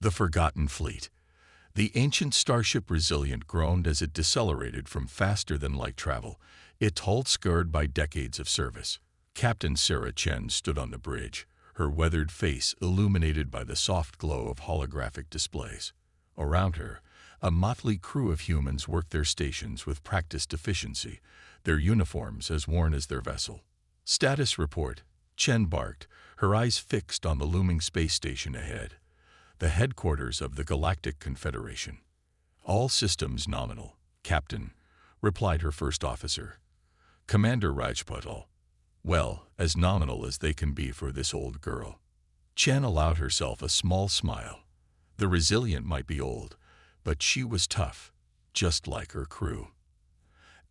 The Forgotten Fleet. The ancient starship Resilient groaned as it decelerated from faster-than-light travel, its hull scarred by decades of service. Captain Sarah Chen stood on the bridge, her weathered face illuminated by the soft glow of holographic displays. Around her, a motley crew of humans worked their stations with practiced efficiency, their uniforms as worn as their vessel. "Status report," Chen barked, her eyes fixed on the looming space station ahead, the headquarters of the Galactic Confederation. "All systems nominal, Captain," replied her first officer, Commander Rajpatal. "Well, as nominal as they can be for this old girl." Chen allowed herself a small smile. The Resilient might be old, but she was tough, just like her crew.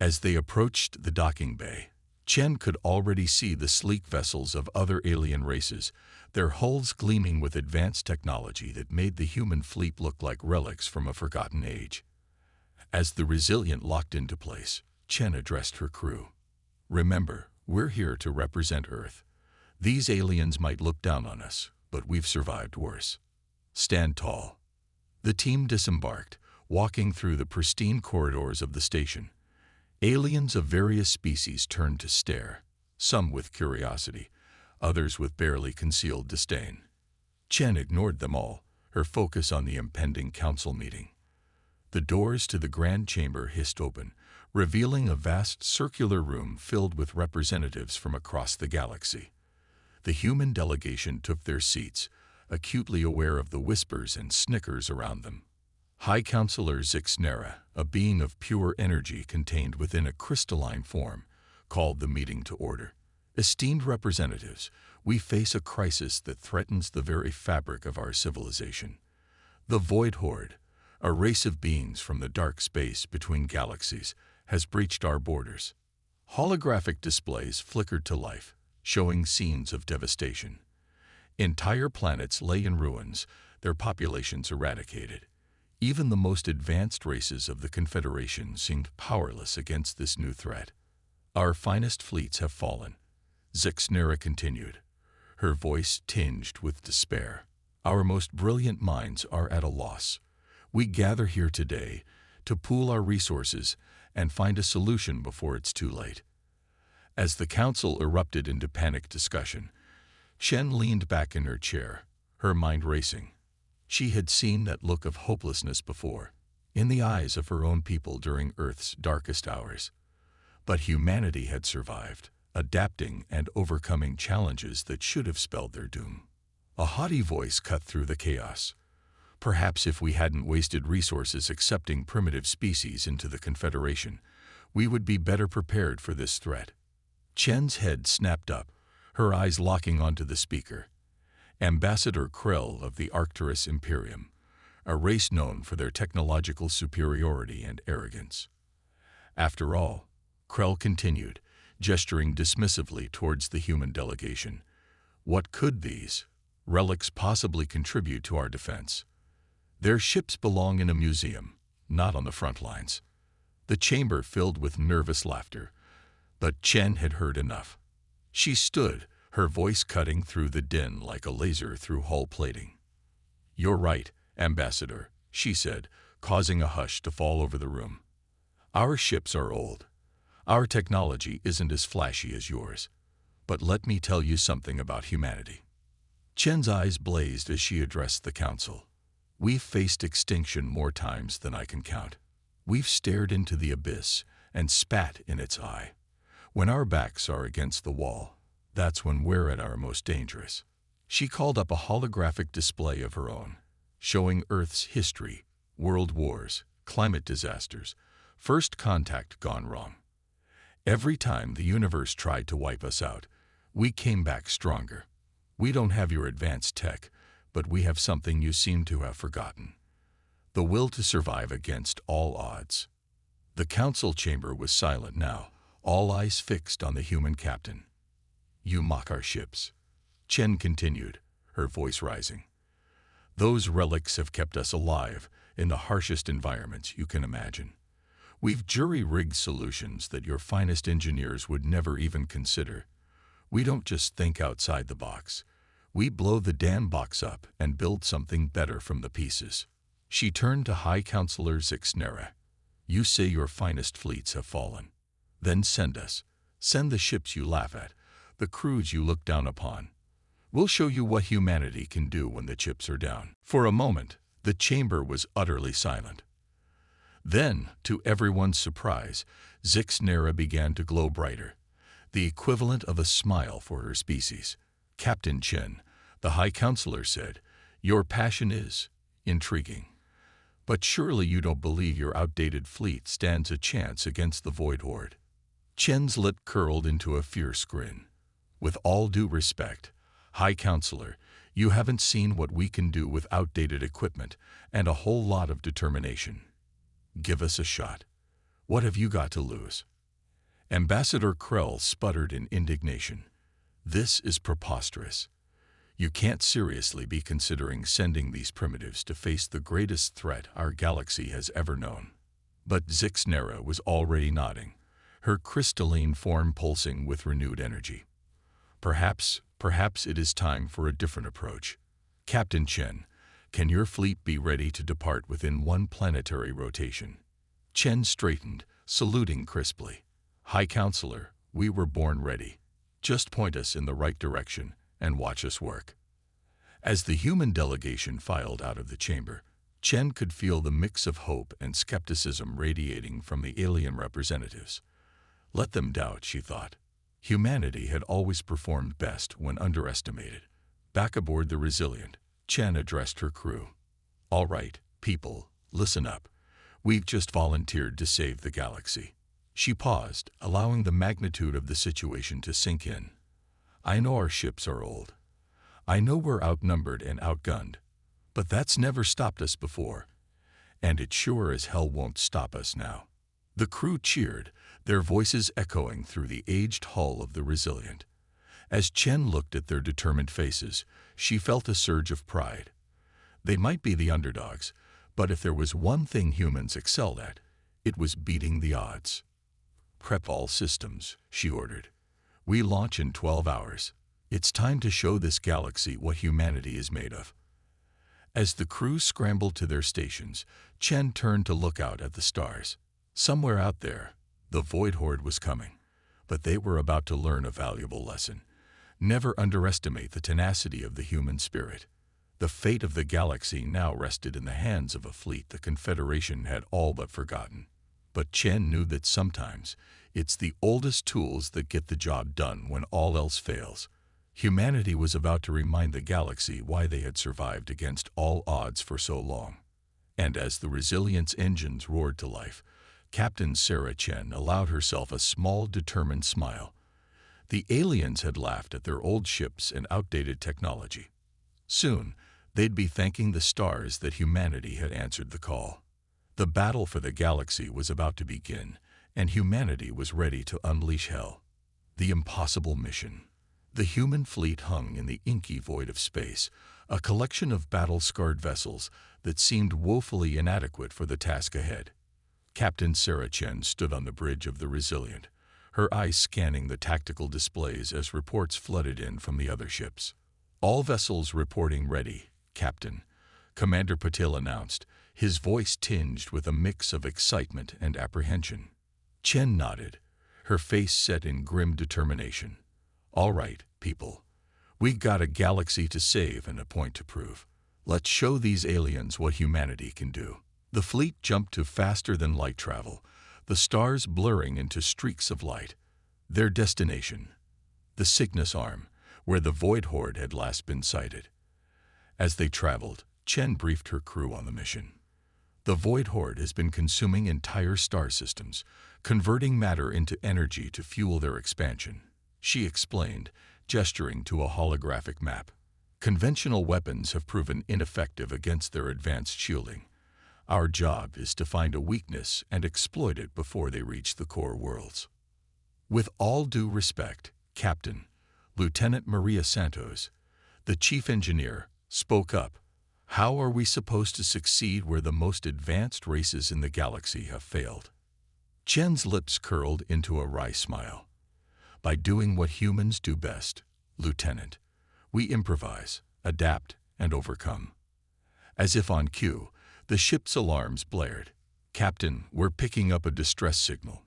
As they approached the docking bay, Chen could already see the sleek vessels of other alien races, their hulls gleaming with advanced technology that made the human fleet look like relics from a forgotten age. As the Resilient locked into place, Chen addressed her crew. "Remember, we're here to represent Earth. These aliens might look down on us, but we've survived worse. Stand tall." The team disembarked, walking through the pristine corridors of the station. Aliens of various species turned to stare, some with curiosity, others with barely concealed disdain. Chen ignored them all, her focus on the impending council meeting. The doors to the grand chamber hissed open, revealing a vast circular room filled with representatives from across the galaxy. The human delegation took their seats, acutely aware of the whispers and snickers around them. High Counselor Zixnera, a being of pure energy contained within a crystalline form, called the meeting to order. "Esteemed representatives, we face a crisis that threatens the very fabric of our civilization. The Void Horde, a race of beings from the dark space between galaxies, has breached our borders." Holographic displays flickered to life, showing scenes of devastation. Entire planets lay in ruins, their populations eradicated. Even the most advanced races of the Confederation seemed powerless against this new threat. "Our finest fleets have fallen," Zixnera continued, her voice tinged with despair. "Our most brilliant minds are at a loss. We gather here today to pool our resources and find a solution before it's too late." As the council erupted into panicked discussion, Chen leaned back in her chair, her mind racing. She had seen that look of hopelessness before, in the eyes of her own people during Earth's darkest hours. But humanity had survived, adapting and overcoming challenges that should have spelled their doom. A haughty voice cut through the chaos. "Perhaps if we hadn't wasted resources accepting primitive species into the Confederation, we would be better prepared for this threat." Chen's head snapped up, her eyes locking onto the speaker. Ambassador Krell of the Arcturus Imperium, a race known for their technological superiority and arrogance. "After all," Krell continued, gesturing dismissively towards the human delegation, "what could these relics possibly contribute to our defense? Their ships belong in a museum, not on the front lines." The chamber filled with nervous laughter, but Chen had heard enough. She stood, her voice cutting through the din like a laser through hull plating. "You're right, Ambassador," she said, causing a hush to fall over the room. "Our ships are old. Our technology isn't as flashy as yours. But let me tell you something about humanity." Chen's eyes blazed as she addressed the council. "We've faced extinction more times than I can count. We've stared into the abyss and spat in its eye. When our backs are against the wall, that's when we're at our most dangerous." She called up a holographic display of her own, showing Earth's history, world wars, climate disasters, first contact gone wrong. "Every time the universe tried to wipe us out, we came back stronger. We don't have your advanced tech, but we have something you seem to have forgotten: the will to survive against all odds." The council chamber was silent now, all eyes fixed on the human captain. "You mock our ships," Chen continued, her voice rising. "Those relics have kept us alive in the harshest environments you can imagine. We've jury-rigged solutions that your finest engineers would never even consider. We don't just think outside the box. We blow the damn box up and build something better from the pieces. She turned to High Counselor Zixnera. You say your finest fleets have fallen. Then send the ships you laugh at, the crews you look down upon. We'll show you what humanity can do when the chips are down. For a moment, the chamber was utterly silent. Then, to everyone's surprise, Zixnera began to glow brighter, the equivalent of a smile for her species. Captain Chen, the High Counselor said, your passion is intriguing. But surely you don't believe your outdated fleet stands a chance against the Void Horde. Chen's lip curled into a fierce grin. With all due respect, High Counselor, you haven't seen what we can do with outdated equipment and a whole lot of determination. Give us a shot. What have you got to lose? Ambassador Krell sputtered in indignation. This is preposterous. You can't seriously be considering sending these primitives to face the greatest threat our galaxy has ever known. But Zixnera was already nodding, her crystalline form pulsing with renewed energy. Perhaps it is time for a different approach. Captain Chen, can your fleet be ready to depart within one planetary rotation? Chen straightened, saluting crisply. High Counselor, we were born ready. Just point us in the right direction and watch us work. As the human delegation filed out of the chamber, Chen could feel the mix of hope and skepticism radiating from the alien representatives. Let them doubt, she thought. Humanity had always performed best when underestimated. Back aboard the Resilient, Chen addressed her crew. All right, people, listen up. We've just volunteered to save the galaxy. She paused, allowing the magnitude of the situation to sink in. I know our ships are old. I know we're outnumbered and outgunned. But that's never stopped us before. And it sure as hell won't stop us now. The crew cheered, their voices echoing through the aged hull of the Resilient. As Chen looked at their determined faces, she felt a surge of pride. They might be the underdogs, but if there was one thing humans excelled at, it was beating the odds. Prep all systems, she ordered. We launch in 12 hours. It's time to show this galaxy what humanity is made of. As the crew scrambled to their stations, Chen turned to look out at the stars. Somewhere out there, the Void Horde was coming, but they were about to learn a valuable lesson. Never underestimate the tenacity of the human spirit. The fate of the galaxy now rested in the hands of a fleet the Confederation had all but forgotten. But Chen knew that sometimes it's the oldest tools that get the job done when all else fails. Humanity was about to remind the galaxy why they had survived against all odds for so long. And as the Resilient's engines roared to life, Captain Sarah Chen allowed herself a small, determined smile. The aliens had laughed at their old ships and outdated technology. Soon, they'd be thanking the stars that humanity had answered the call. The battle for the galaxy was about to begin, and humanity was ready to unleash hell. The impossible mission. The human fleet hung in the inky void of space, a collection of battle-scarred vessels that seemed woefully inadequate for the task ahead. Captain Sarah Chen stood on the bridge of the Resilient, her eyes scanning the tactical displays as reports flooded in from the other ships. All vessels reporting ready, Captain, Commander Patil announced, his voice tinged with a mix of excitement and apprehension. Chen nodded, her face set in grim determination. All right, people. We got a galaxy to save and a point to prove. Let's show these aliens what humanity can do. The fleet jumped to faster-than-light travel, the stars blurring into streaks of light. Their destination, the Cygnus Arm, where the Void Horde had last been sighted. As they traveled, Chen briefed her crew on the mission. The Void Horde has been consuming entire star systems, converting matter into energy to fuel their expansion, she explained, gesturing to a holographic map. Conventional weapons have proven ineffective against their advanced shielding. Our job is to find a weakness and exploit it before they reach the core worlds. With all due respect, Captain, Lieutenant Maria Santos, the chief engineer, spoke up. How are we supposed to succeed where the most advanced races in the galaxy have failed? Chen's lips curled into a wry smile. By doing what humans do best, Lieutenant. We improvise, adapt, and overcome. As if on cue, the ship's alarms blared. "Captain, we're picking up a distress signal,"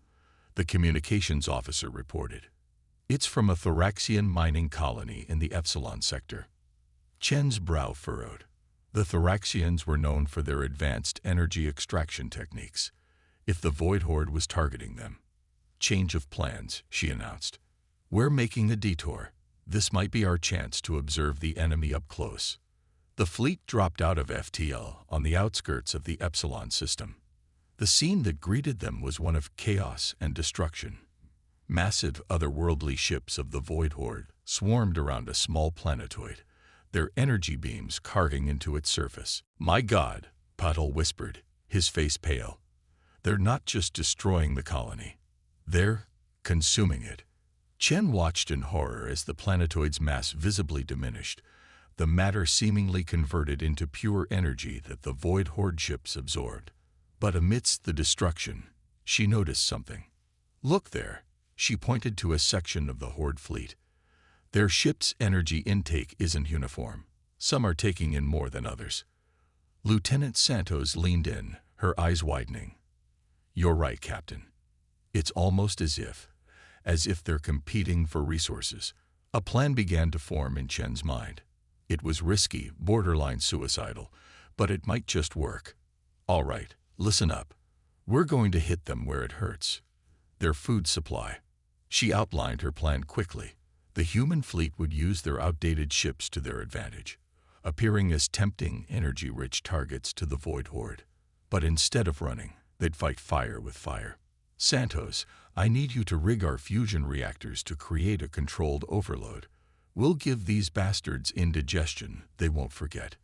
the communications officer reported. "It's from a Thoraxian mining colony in the Epsilon sector." Chen's brow furrowed. The Thoraxians were known for their advanced energy extraction techniques. If the Void Horde was targeting them. "Change of plans," she announced. "We're making a detour. This might be our chance to observe the enemy up close." The fleet dropped out of FTL on the outskirts of the Epsilon system. The scene that greeted them was one of chaos and destruction. Massive otherworldly ships of the Void Horde swarmed around a small planetoid, their energy beams carving into its surface. "My God," Patel whispered, his face pale. "They're not just destroying the colony. They're consuming it." Chen watched in horror as the planetoid's mass visibly diminished, the matter seemingly converted into pure energy that the Void Horde ships absorbed. But amidst the destruction, she noticed something. "Look there," she pointed to a section of the Horde fleet. "Their ship's energy intake isn't uniform. Some are taking in more than others." Lieutenant Santos leaned in, her eyes widening. "You're right, Captain. It's almost as if they're competing for resources." A plan began to form in Chen's mind. It was risky, borderline suicidal, but it might just work. "All right, listen up. We're going to hit them where it hurts. Their food supply." She outlined her plan quickly. The human fleet would use their outdated ships to their advantage, appearing as tempting, energy-rich targets to the Void Horde. But instead of running, they'd fight fire with fire. "Santos, I need you to rig our fusion reactors to create a controlled overload. We'll give these bastards indigestion they won't forget."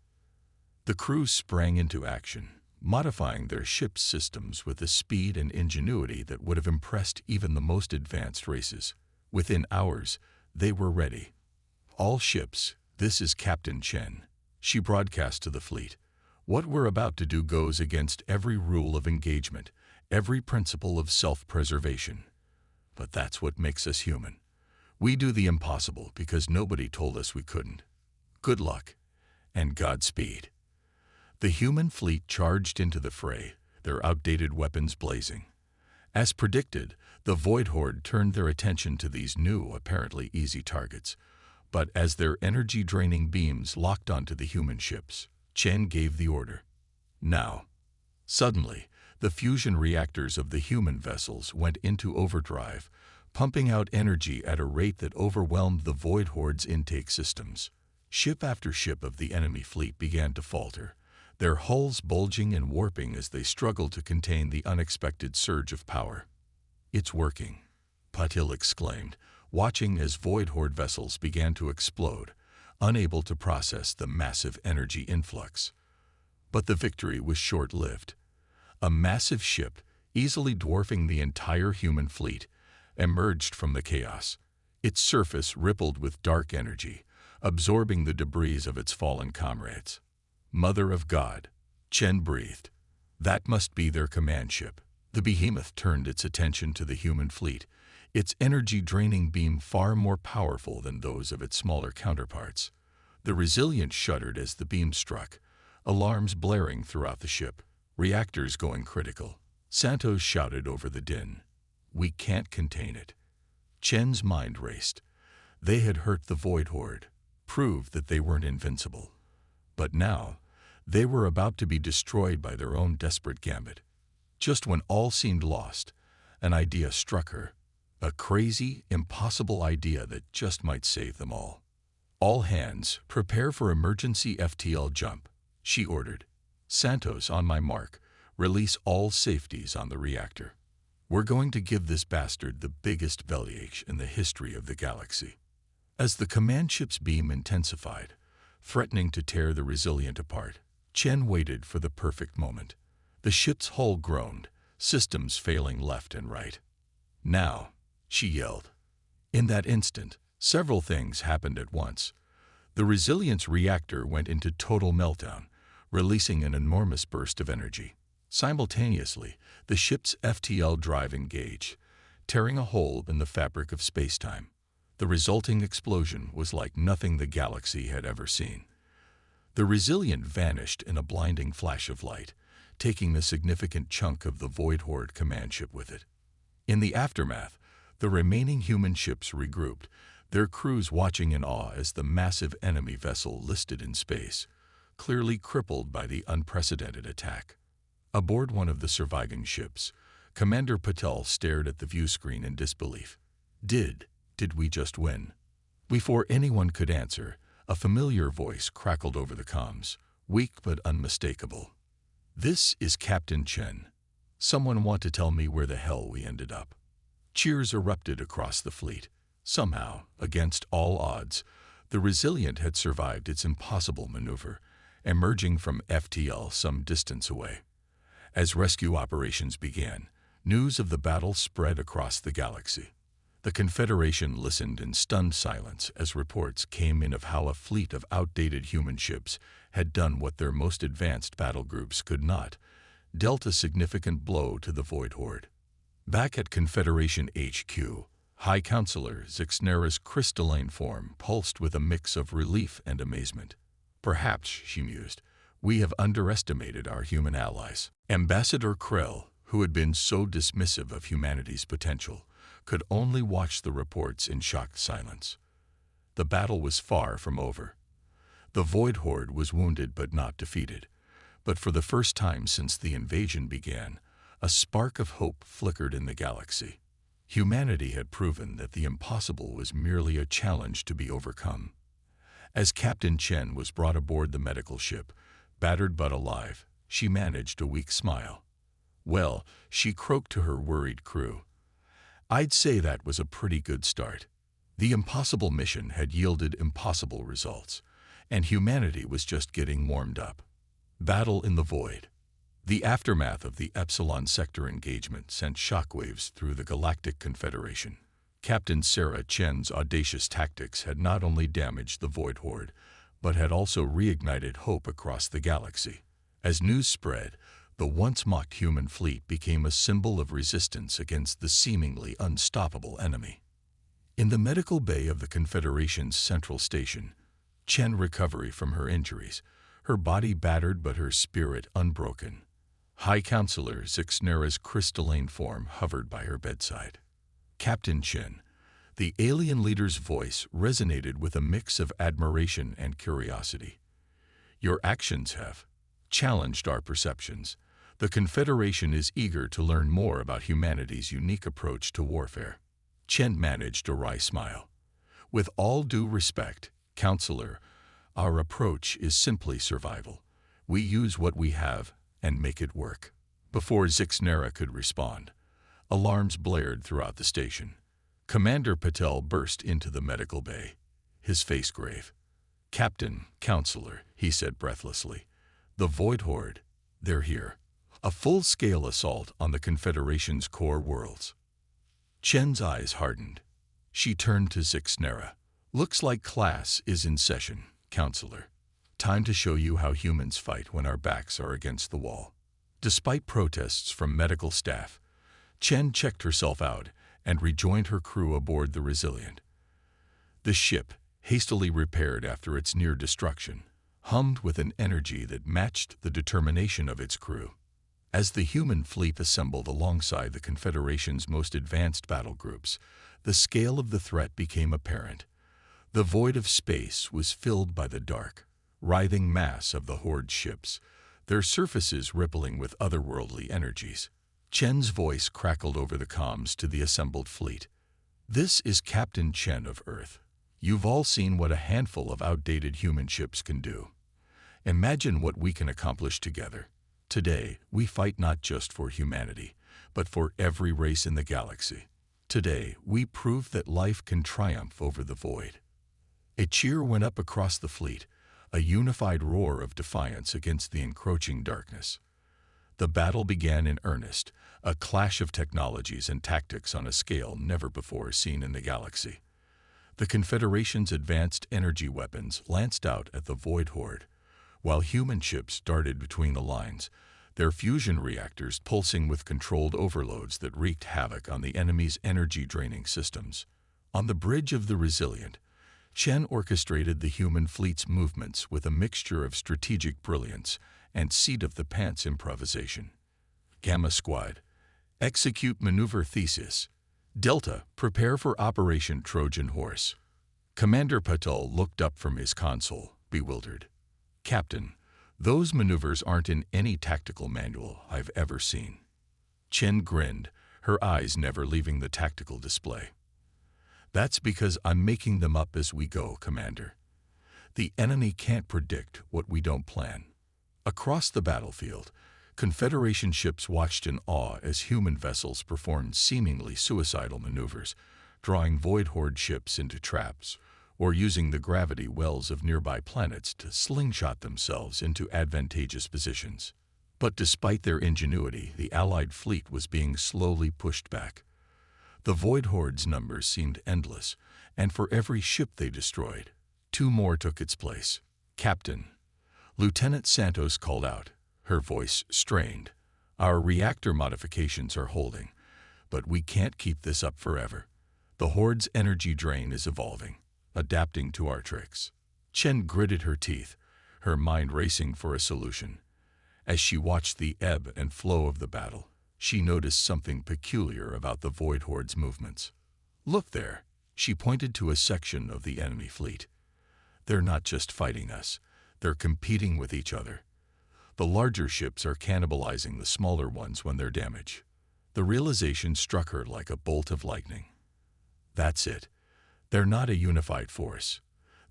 The crew sprang into action, modifying their ship's systems with a speed and ingenuity that would have impressed even the most advanced races. Within hours, they were ready. "All ships, this is Captain Chen," she broadcast to the fleet. "What we're about to do goes against every rule of engagement, every principle of self-preservation. But that's what makes us human. We do the impossible because nobody told us we couldn't. Good luck, and Godspeed." The human fleet charged into the fray, their outdated weapons blazing. As predicted, the Void Horde turned their attention to these new, apparently easy targets. But as their energy-draining beams locked onto the human ships, Chen gave the order. "Now." Suddenly, the fusion reactors of the human vessels went into overdrive, pumping out energy at a rate that overwhelmed the Void Horde's intake systems. Ship after ship of the enemy fleet began to falter, their hulls bulging and warping as they struggled to contain the unexpected surge of power. "It's working," Patil exclaimed, watching as Void Horde vessels began to explode, unable to process the massive energy influx. But the victory was short-lived. A massive ship, easily dwarfing the entire human fleet, emerged from the chaos. Its surface rippled with dark energy, absorbing the debris of its fallen comrades. "Mother of God," Chen breathed. "That must be their command ship." The behemoth turned its attention to the human fleet, its energy-draining beam far more powerful than those of its smaller counterparts. The Resilient shuddered as the beam struck, alarms blaring throughout the ship, reactors going critical. Santos shouted over the din. "We can't contain it." Chen's mind raced. They had hurt the Void Horde, proved that they weren't invincible. But now, they were about to be destroyed by their own desperate gambit. Just when all seemed lost, an idea struck her. A crazy, impossible idea that just might save them all. "All hands, prepare for emergency FTL jump," she ordered. "Santos, on my mark, release all safeties on the reactor. We're going to give this bastard the biggest bellyache in the history of the galaxy." As the command ship's beam intensified, threatening to tear the Resilient apart, Chen waited for the perfect moment. The ship's hull groaned, systems failing left and right. "Now," she yelled. In that instant, several things happened at once. The Resilient's reactor went into total meltdown, releasing an enormous burst of energy. Simultaneously, the ship's FTL drive engaged, tearing a hole in the fabric of spacetime. The resulting explosion was like nothing the galaxy had ever seen. The Resilient vanished in a blinding flash of light, taking a significant chunk of the Void Horde command ship with it. In the aftermath, the remaining human ships regrouped, their crews watching in awe as the massive enemy vessel listed in space, clearly crippled by the unprecedented attack. Aboard one of the surviving ships, Commander Patel stared at the view screen in disbelief. Did we just win? Before anyone could answer, a familiar voice crackled over the comms, weak but unmistakable. "This is Captain Chen. Someone want to tell me where the hell we ended up?" Cheers erupted across the fleet. Somehow, against all odds, the Resilient had survived its impossible maneuver, emerging from FTL some distance away. As rescue operations began, news of the battle spread across the galaxy. The Confederation listened in stunned silence as reports came in of how a fleet of outdated human ships had done what their most advanced battle groups could not, dealt a significant blow to the Void Horde. Back at Confederation HQ, High Counselor Zixnera's crystalline form pulsed with a mix of relief and amazement. "Perhaps," she mused, "we have underestimated our human allies." Ambassador Krell, who had been so dismissive of humanity's potential, could only watch the reports in shocked silence. The battle was far from over. The Void Horde was wounded but not defeated. But for the first time since the invasion began, a spark of hope flickered in the galaxy. Humanity had proven that the impossible was merely a challenge to be overcome. As Captain Chen was brought aboard the medical ship, battered but alive, she managed a weak smile. "Well," she croaked to her worried crew, "I'd say that was a pretty good start." The impossible mission had yielded impossible results, and humanity was just getting warmed up. Battle in the Void. The aftermath of the Epsilon Sector engagement sent shockwaves through the Galactic Confederation. Captain Sarah Chen's audacious tactics had not only damaged the Void Horde, but had also reignited hope across the galaxy. As news spread, the once mocked human fleet became a symbol of resistance against the seemingly unstoppable enemy. In the medical bay of the Confederation's central station, Chen recovered from her injuries, her body battered but her spirit unbroken. High Counselor Zixnera's crystalline form hovered by her bedside. "Captain Chen," the alien leader's voice resonated with a mix of admiration and curiosity. "Your actions have challenged our perceptions. The Confederation is eager to learn more about humanity's unique approach to warfare." Chen managed a wry smile. "With all due respect, Counselor, our approach is simply survival. We use what we have and make it work." Before Zixnera could respond, alarms blared throughout the station. Commander Patel burst into the medical bay, his face grave. "Captain, Counselor," he said breathlessly, "the Void Horde, they're here. A full-scale assault on the Confederation's core worlds." Chen's eyes hardened. She turned to Zixnera. "Looks like class is in session, Counselor. Time to show you how humans fight when our backs are against the wall." Despite protests from medical staff, Chen checked herself out and rejoined her crew aboard the Resilient. The ship, hastily repaired after its near destruction, hummed with an energy that matched the determination of its crew. As the human fleet assembled alongside the Confederation's most advanced battle groups, the scale of the threat became apparent. The void of space was filled by the dark, writhing mass of the Horde ships, their surfaces rippling with otherworldly energies. Chen's voice crackled over the comms to the assembled fleet. "This is Captain Chen of Earth. You've all seen what a handful of outdated human ships can do. Imagine what we can accomplish together. Today, we fight not just for humanity, but for every race in the galaxy. Today, we prove that life can triumph over the void." A cheer went up across the fleet, a unified roar of defiance against the encroaching darkness. The battle began in earnest, a clash of technologies and tactics on a scale never before seen in the galaxy. The Confederation's advanced energy weapons lanced out at the Void Horde, while human ships darted between the lines, their fusion reactors pulsing with controlled overloads that wreaked havoc on the enemy's energy-draining systems. On the bridge of the Resilient, Chen orchestrated the human fleet's movements with a mixture of strategic brilliance and seat-of-the-pants improvisation. Gamma Squad, execute maneuver thesis. Delta, prepare for Operation Trojan Horse. Commander Patel looked up from his console, bewildered. Captain, those maneuvers aren't in any tactical manual I've ever seen. Chen grinned, her eyes never leaving the tactical display. That's because I'm making them up as we go, Commander. The enemy can't predict what we don't plan. Across the battlefield, Confederation ships watched in awe as human vessels performed seemingly suicidal maneuvers, drawing Void Horde ships into traps, or using the gravity wells of nearby planets to slingshot themselves into advantageous positions. But despite their ingenuity, the Allied fleet was being slowly pushed back. The Void Horde's numbers seemed endless, and for every ship they destroyed, 2 more took its place. Captain, Lieutenant Santos called out, her voice strained. Our reactor modifications are holding, but we can't keep this up forever. The Horde's energy drain is evolving, adapting to our tricks. Chen gritted her teeth, her mind racing for a solution. As she watched the ebb and flow of the battle, she noticed something peculiar about the Void Horde's movements. Look there, she pointed to a section of the enemy fleet. They're not just fighting us, they're competing with each other. The larger ships are cannibalizing the smaller ones when they're damaged. The realization struck her like a bolt of lightning. That's it. They're not a unified force.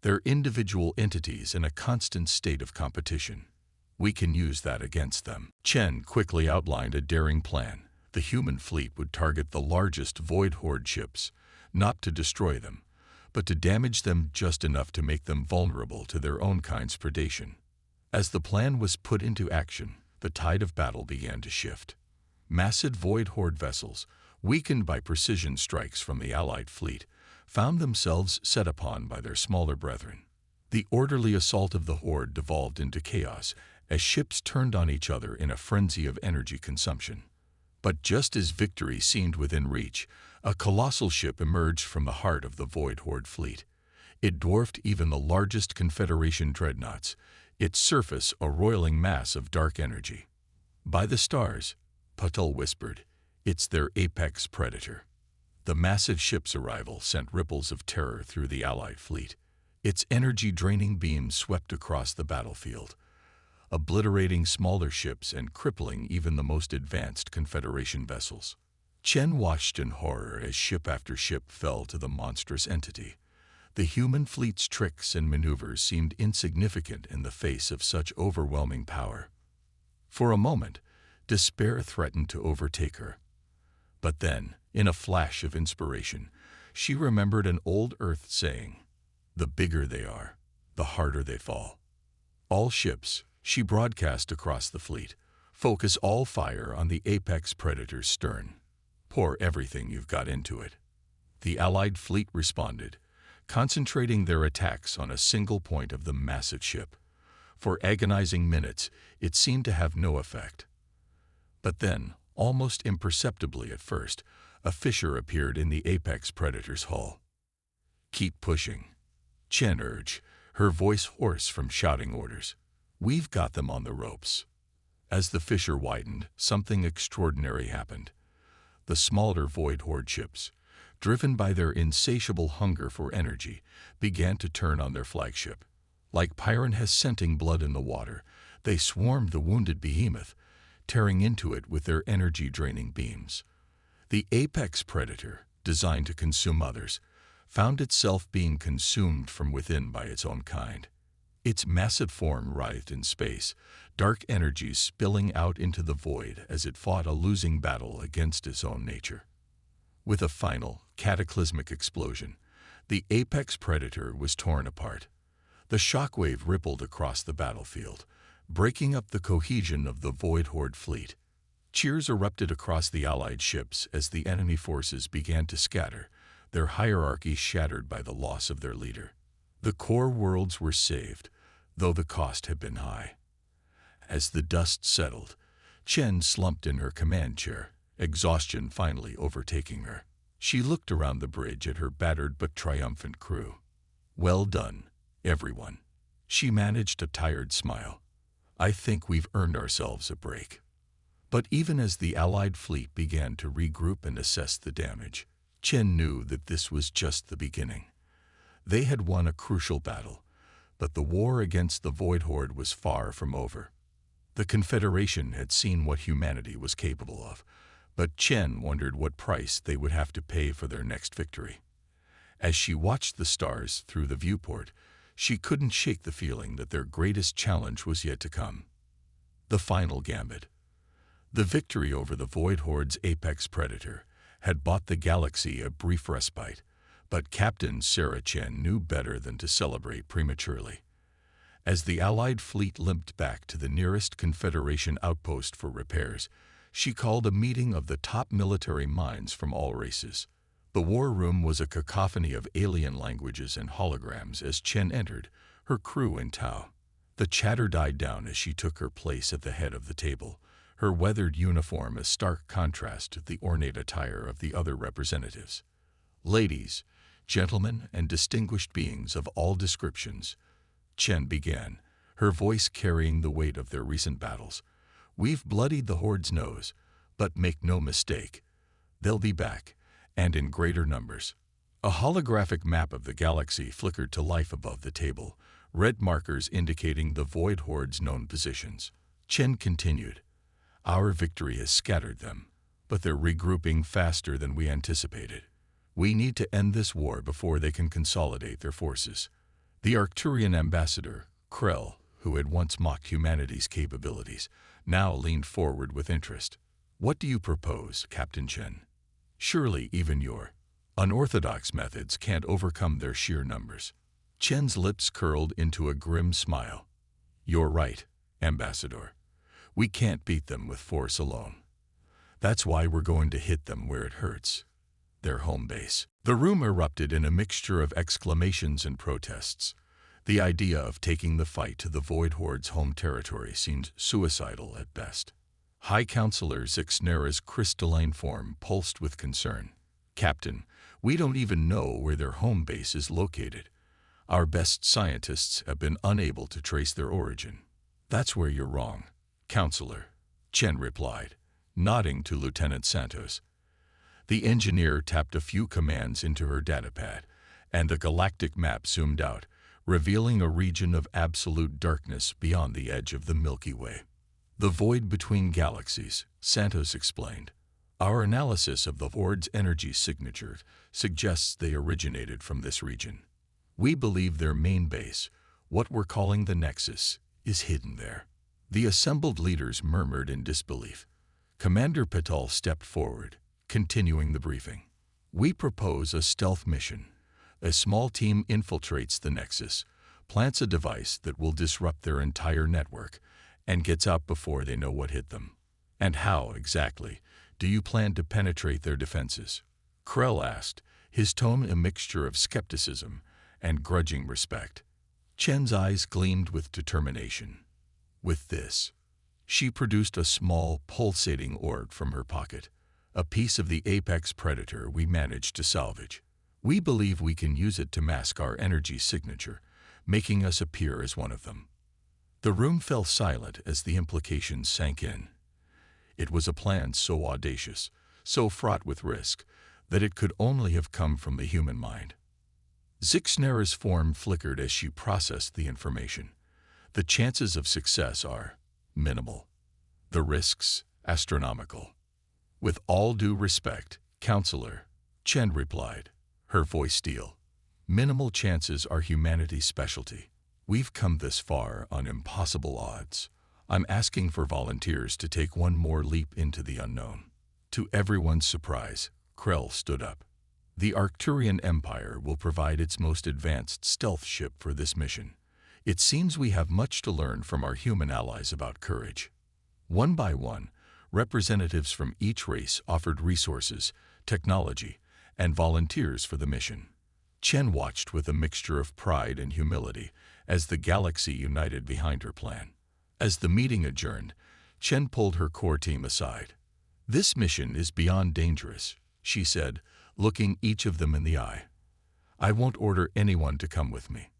They're individual entities in a constant state of competition. We can use that against them. Chen quickly outlined a daring plan. The human fleet would target the largest Void Horde ships, not to destroy them, but to damage them just enough to make them vulnerable to their own kind's predation. As the plan was put into action, the tide of battle began to shift. Massive Void Horde vessels, weakened by precision strikes from the Allied fleet, found themselves set upon by their smaller brethren. The orderly assault of the Horde devolved into chaos as ships turned on each other in a frenzy of energy consumption. But just as victory seemed within reach, a colossal ship emerged from the heart of the Void Horde fleet. It dwarfed even the largest Confederation dreadnoughts, its surface a roiling mass of dark energy. By the stars, Patel whispered, it's their apex predator. The massive ship's arrival sent ripples of terror through the Allied fleet. Its energy-draining beams swept across the battlefield, obliterating smaller ships and crippling even the most advanced Confederation vessels. Chen watched in horror as ship after ship fell to the monstrous entity. The human fleet's tricks and maneuvers seemed insignificant in the face of such overwhelming power. For a moment, despair threatened to overtake her. But then, in a flash of inspiration, she remembered an old Earth saying, "The bigger they are, the harder they fall." All ships, she broadcast across the fleet, focus all fire on the apex predator's stern. Pour everything you've got into it. The Allied fleet responded, concentrating their attacks on a single point of the massive ship. For agonizing minutes, it seemed to have no effect. But then, almost imperceptibly at first, a fissure appeared in the apex predator's hull. "Keep pushing," Chen urged, her voice hoarse from shouting orders. "We've got them on the ropes." As the fissure widened, something extraordinary happened. The smaller Void Horde ships, driven by their insatiable hunger for energy, began to turn on their flagship. Like piranhas scenting blood in the water, they swarmed the wounded behemoth, tearing into it with their energy-draining beams. The apex predator, designed to consume others, found itself being consumed from within by its own kind. Its massive form writhed in space, dark energies spilling out into the void as it fought a losing battle against its own nature. With a final, cataclysmic explosion, the apex predator was torn apart. The shockwave rippled across the battlefield, breaking up the cohesion of the Void Horde fleet. Cheers erupted across the Allied ships as the enemy forces began to scatter, their hierarchy shattered by the loss of their leader. The core worlds were saved, though the cost had been high. As the dust settled, Chen slumped in her command chair, exhaustion finally overtaking her. She looked around the bridge at her battered but triumphant crew. "Well done, everyone." She managed a tired smile. "I think we've earned ourselves a break." But even as the Allied fleet began to regroup and assess the damage, Chen knew that this was just the beginning. They had won a crucial battle, but the war against the Void Horde was far from over. The Confederation had seen what humanity was capable of, but Chen wondered what price they would have to pay for their next victory. As she watched the stars through the viewport, she couldn't shake the feeling that their greatest challenge was yet to come. The final gambit. The victory over the Void Horde's apex predator had bought the galaxy a brief respite, but Captain Sarah Chen knew better than to celebrate prematurely. As the Allied fleet limped back to the nearest Confederation outpost for repairs, she called a meeting of the top military minds from all races. The war room was a cacophony of alien languages and holograms as Chen entered, her crew in tow. The chatter died down as she took her place at the head of the table, her weathered uniform a stark contrast to the ornate attire of the other representatives. "Ladies, gentlemen, and distinguished beings of all descriptions," Chen began, her voice carrying the weight of their recent battles. "We've bloodied the Horde's nose, but make no mistake, they'll be back, and in greater numbers." A holographic map of the galaxy flickered to life above the table, red markers indicating the Void Horde's known positions. Chen continued, "Our victory has scattered them, but they're regrouping faster than we anticipated. We need to end this war before they can consolidate their forces." The Arcturian ambassador, Krell, who had once mocked humanity's capabilities, now leaned forward with interest. "What do you propose, Captain Chen? Surely even your unorthodox methods can't overcome their sheer numbers." Chen's lips curled into a grim smile. "You're right, Ambassador. We can't beat them with force alone. That's why we're going to hit them where it hurts, their home base." The room erupted in a mixture of exclamations and protests. The idea of taking the fight to the Void Horde's home territory seemed suicidal at best. High Counselor Zixnera's crystalline form pulsed with concern. "Captain, we don't even know where their home base is located. Our best scientists have been unable to trace their origin." "That's where you're wrong, Counselor," Chen replied, nodding to Lieutenant Santos. The engineer tapped a few commands into her datapad, and a galactic map zoomed out, revealing a region of absolute darkness beyond the edge of the Milky Way. "The void between galaxies," Santos explained. "Our analysis of the Horde's energy signature suggests they originated from this region. We believe their main base, what we're calling the Nexus, is hidden there." The assembled leaders murmured in disbelief. Commander Patel stepped forward, continuing the briefing. "We propose a stealth mission. A small team infiltrates the Nexus, plants a device that will disrupt their entire network, and gets out before they know what hit them." "And how, exactly, do you plan to penetrate their defenses?" Krell asked, his tone a mixture of skepticism and grudging respect. Chen's eyes gleamed with determination. "With this." She produced a small, pulsating orb from her pocket, a piece of the apex predator we managed to salvage. "We believe we can use it to mask our energy signature, making us appear as one of them." The room fell silent as the implications sank in. It was a plan so audacious, so fraught with risk, that it could only have come from the human mind. Zixnera's form flickered as she processed the information. "The chances of success are minimal. The risks astronomical." "With all due respect, Counselor," Chen replied, her voice steel, "minimal chances are humanity's specialty. We've come this far on impossible odds. I'm asking for volunteers to take one more leap into the unknown." To everyone's surprise, Krell stood up. "The Arcturian Empire will provide its most advanced stealth ship for this mission. It seems we have much to learn from our human allies about courage." One by one, representatives from each race offered resources, technology, and volunteers for the mission. Chen watched with a mixture of pride and humility as the galaxy united behind her plan. As the meeting adjourned, Chen pulled her core team aside. "This mission is beyond dangerous," she said, looking each of them in the eye. "I won't order anyone to come with me."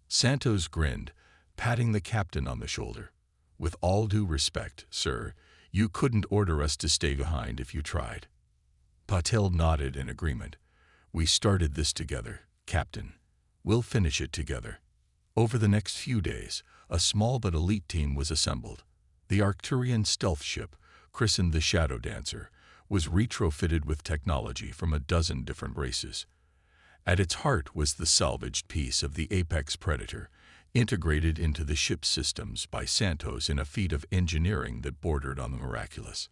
Santos grinned, patting the captain on the shoulder. "With all due respect, sir, you couldn't order us to stay behind if you tried." Patel nodded in agreement. "We started this together, Captain. We'll finish it together." Over the next few days, a small but elite team was assembled. The Arcturian stealth ship, christened the Shadow Dancer, was retrofitted with technology from a dozen different races. At its heart was the salvaged piece of the Apex Predator, integrated into the ship's systems by Santos in a feat of engineering that bordered on the miraculous.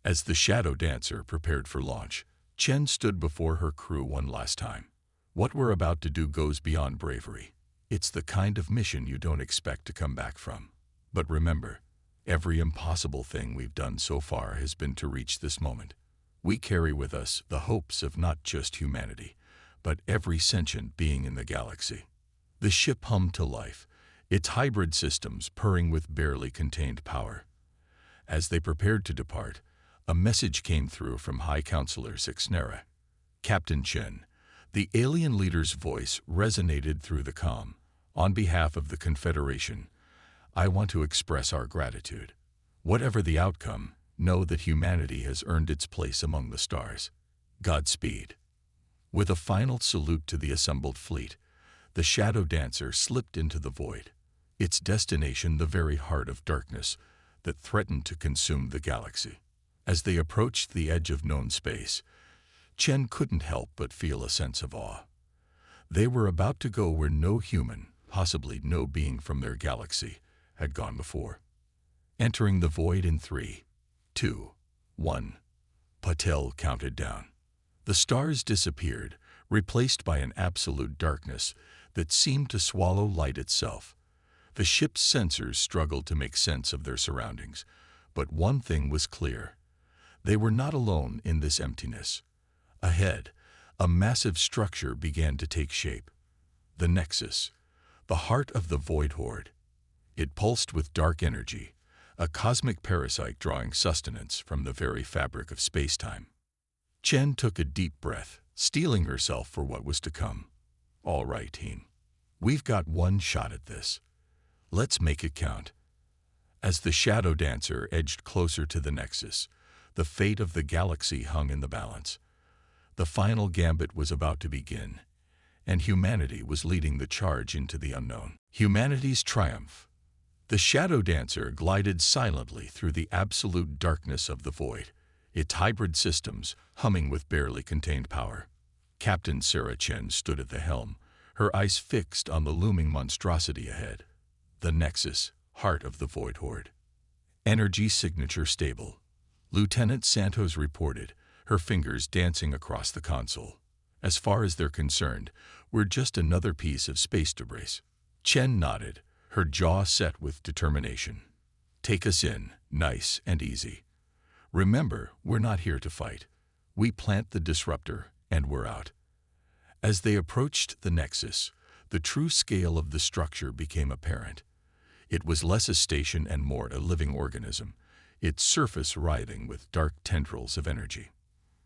As the Shadow Dancer prepared for launch, Chen stood before her crew one last time. "What we're about to do goes beyond bravery. It's the kind of mission you don't expect to come back from. But remember, every impossible thing we've done so far has been to reach this moment. We carry with us the hopes of not just humanity, but every sentient being in the galaxy." The ship hummed to life, its hybrid systems purring with barely contained power. As they prepared to depart, a message came through from High Counselor Sixnera. "Captain Chen." The alien leader's voice resonated through the comm. "On behalf of the Confederation, I want to express our gratitude. Whatever the outcome, know that humanity has earned its place among the stars. Godspeed." With a final salute to the assembled fleet, the Shadow Dancer slipped into the void, its destination the very heart of darkness that threatened to consume the galaxy. As they approached the edge of known space, Chen couldn't help but feel a sense of awe. They were about to go where no human, possibly no being from their galaxy, had gone before. Entering the void in 3, 2, 1. Patel counted down. The stars disappeared, replaced by an absolute darkness that seemed to swallow light itself. The ship's sensors struggled to make sense of their surroundings, but one thing was clear. They were not alone in this emptiness. Ahead, a massive structure began to take shape. The Nexus, the heart of the Void Horde. It pulsed with dark energy, a cosmic parasite drawing sustenance from the very fabric of space-time. Chen took a deep breath, steeling herself for what was to come. "All right, team. We've got one shot at this. Let's make it count." As the Shadow Dancer edged closer to the Nexus, the fate of the galaxy hung in the balance. The final gambit was about to begin, and humanity was leading the charge into the unknown. Humanity's triumph. The Shadow Dancer glided silently through the absolute darkness of the void, its hybrid systems humming with barely contained power. Captain Sarah Chen stood at the helm, her eyes fixed on the looming monstrosity ahead. The Nexus, heart of the Void Horde. Energy signature stable. Lieutenant Santos reported, her fingers dancing across the console. "As far as they're concerned, we're just another piece of space debris." Chen nodded, her jaw set with determination. "Take us in, nice and easy. Remember, we're not here to fight. We plant the disruptor, and we're out." As they approached the Nexus, the true scale of the structure became apparent. It was less a station and more a living organism, its surface writhing with dark tendrils of energy.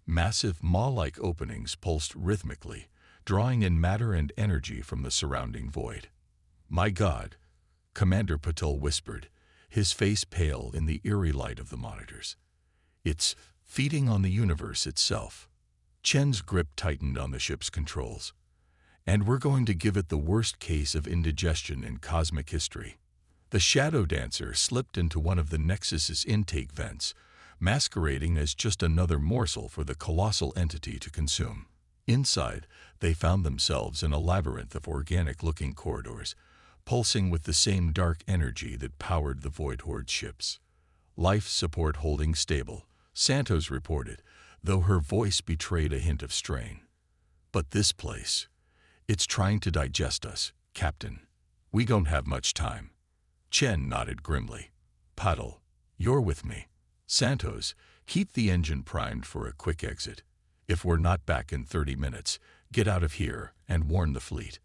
Massive maw-like openings pulsed rhythmically, drawing in matter and energy from the surrounding void. "My God," Commander Patel whispered, his face pale in the eerie light of the monitors. "It's feeding on the universe itself." Chen's grip tightened on the ship's controls. "And we're going to give it the worst case of indigestion in cosmic history." The Shadow Dancer slipped into one of the Nexus's intake vents, masquerading as just another morsel for the colossal entity to consume. Inside, they found themselves in a labyrinth of organic-looking corridors, pulsing with the same dark energy that powered the Void Horde ships. "Life support holding stable," Santos reported, though her voice betrayed a hint of strain. "But this place, it's trying to digest us, Captain. We don't have much time." Chen nodded grimly. "Paddle, you're with me." "Santos, keep the engine primed for a quick exit. If we're not back in 30 minutes, get out of here and warn the fleet."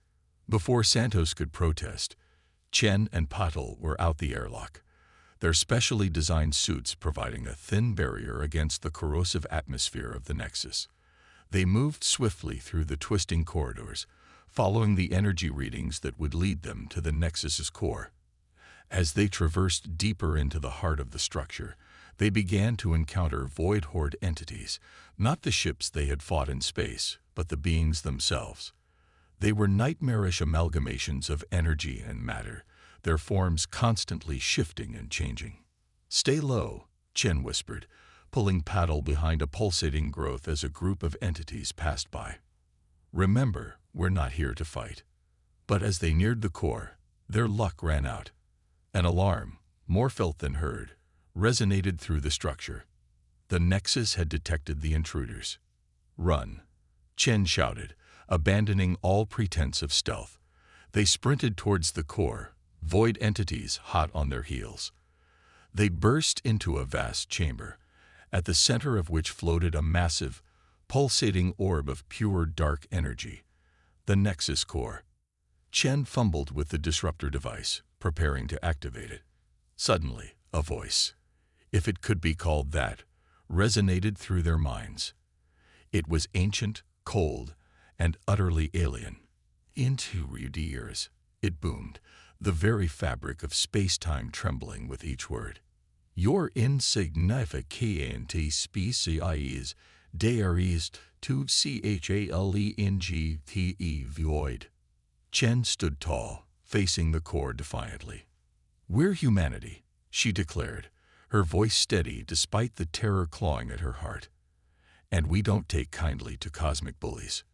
Before Santos could protest, Chen and Paddle were out the airlock, their specially designed suits providing a thin barrier against the corrosive atmosphere of the Nexus. They moved swiftly through the twisting corridors, following the energy readings that would lead them to the Nexus's core. As they traversed deeper into the heart of the structure, they began to encounter void horde entities, not the ships they had fought in space, but the beings themselves. They were nightmarish amalgamations of energy and matter, their forms constantly shifting and changing. "Stay low," Chen whispered, pulling paddle behind a pulsating growth as a group of entities passed by. "Remember, we're not here to fight." But as they neared the core, their luck ran out. An alarm, more felt than heard, resonated through the structure. The Nexus had detected the intruders. "Run," Chen shouted, abandoning all pretense of stealth. They sprinted towards the core, void entities hot on their heels. They burst into a vast chamber, at the center of which floated a massive, pulsating orb of pure dark energy, the Nexus core. Chen fumbled with the disruptor device, preparing to activate it. Suddenly, a voice, if it could be called that, resonated through their minds. It was ancient, cold, and utterly alien. "Into your ears," it boomed, the very fabric of space-time trembling with each word. "Your insignificant species, there is to chalengte void." Chen stood tall, facing the core defiantly. "We're humanity," she declared, her voice steady despite the terror clawing at her heart. "And we don't take kindly to cosmic bullies."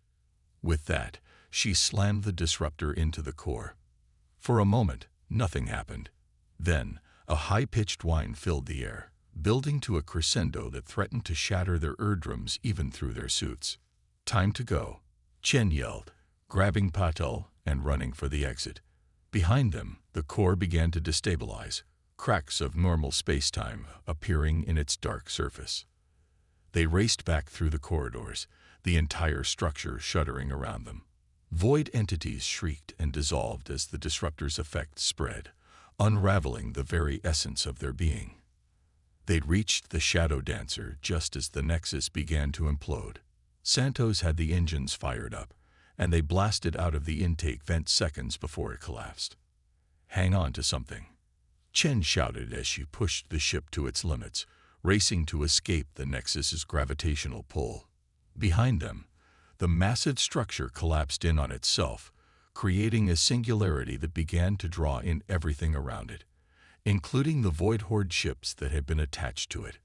With that, she slammed the disruptor into the core. For a moment, nothing happened. Then, a high-pitched whine filled the air, building to a crescendo that threatened to shatter their eardrums even through their suits. "Time to go," Chen yelled, grabbing Patel and running for the exit. Behind them, the core began to destabilize, cracks of normal space-time appearing in its dark surface. They raced back through the corridors, the entire structure shuddering around them. Void entities shrieked and dissolved as the disruptor's effect spread, unraveling the very essence of their being. They'd reached the Shadow Dancer just as the Nexus began to implode. Santos had the engines fired up, and they blasted out of the intake vent seconds before it collapsed. "Hang on to something," Chen shouted as she pushed the ship to its limits, racing to escape the Nexus's gravitational pull. Behind them, the massive structure collapsed in on itself, creating a singularity that began to draw in everything around it, including the void horde ships that had been attached to it.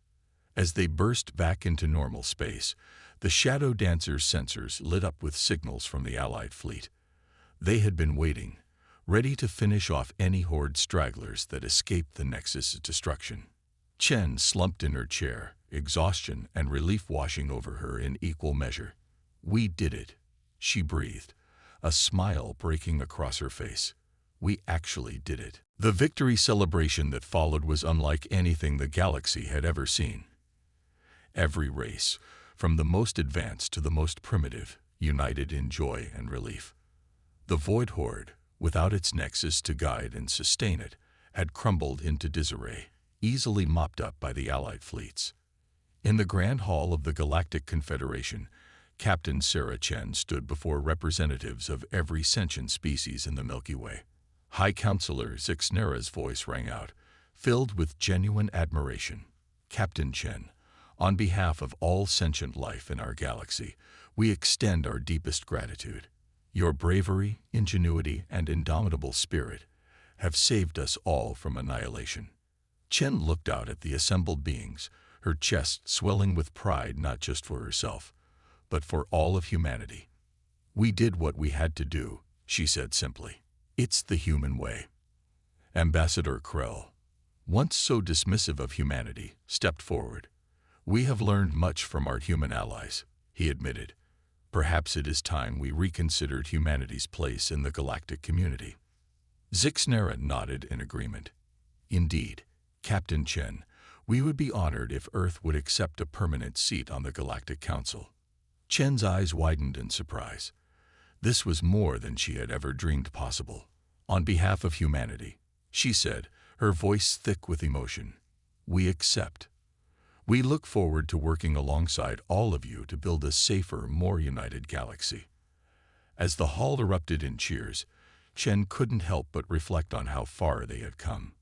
As they burst back into normal space, the Shadow Dancer's sensors lit up with signals from the Allied fleet. They had been waiting, ready to finish off any horde stragglers that escaped the Nexus's destruction. Chen slumped in her chair, exhaustion and relief washing over her in equal measure. "We did it," she breathed, a smile breaking across her face. "We actually did it." The victory celebration that followed was unlike anything the galaxy had ever seen. Every race, from the most advanced to the most primitive, united in joy and relief. The Void Horde, without its Nexus to guide and sustain it, had crumbled into disarray, easily mopped up by the Allied fleets. In the Grand Hall of the Galactic Confederation, Captain Sarah Chen stood before representatives of every sentient species in the Milky Way. High Counselor Zixnera's voice rang out, filled with genuine admiration. "Captain Chen, on behalf of all sentient life in our galaxy, we extend our deepest gratitude. Your bravery, ingenuity, and indomitable spirit have saved us all from annihilation." Chen looked out at the assembled beings, her chest swelling with pride not just for herself, but for all of humanity. "We did what we had to do," she said simply. "It's the human way." Ambassador Krell, once so dismissive of humanity, stepped forward. "We have learned much from our human allies," he admitted. "Perhaps it is time we reconsidered humanity's place in the galactic community." Zixnera nodded in agreement. "Indeed, Captain Chen, we would be honored if Earth would accept a permanent seat on the Galactic Council." Chen's eyes widened in surprise. This was more than she had ever dreamed possible. "On behalf of humanity," she said, her voice thick with emotion, "we accept. We look forward to working alongside all of you to build a safer, more united galaxy." As the hall erupted in cheers, Chen couldn't help but reflect on how far they had come.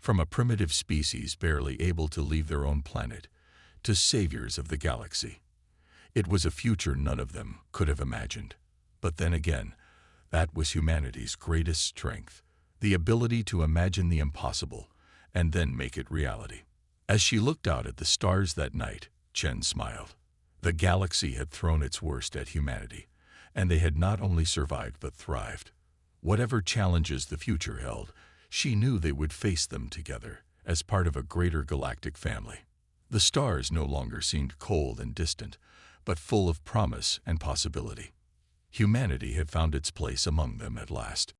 From a primitive species barely able to leave their own planet, to saviors of the galaxy. It was a future none of them could have imagined. But then again, that was humanity's greatest strength, the ability to imagine the impossible and then make it reality. As she looked out at the stars that night, Chen smiled. The galaxy had thrown its worst at humanity, and they had not only survived but thrived. Whatever challenges the future held, she knew they would face them together, as part of a greater galactic family. The stars no longer seemed cold and distant, but full of promise and possibility. Humanity had found its place among them at last.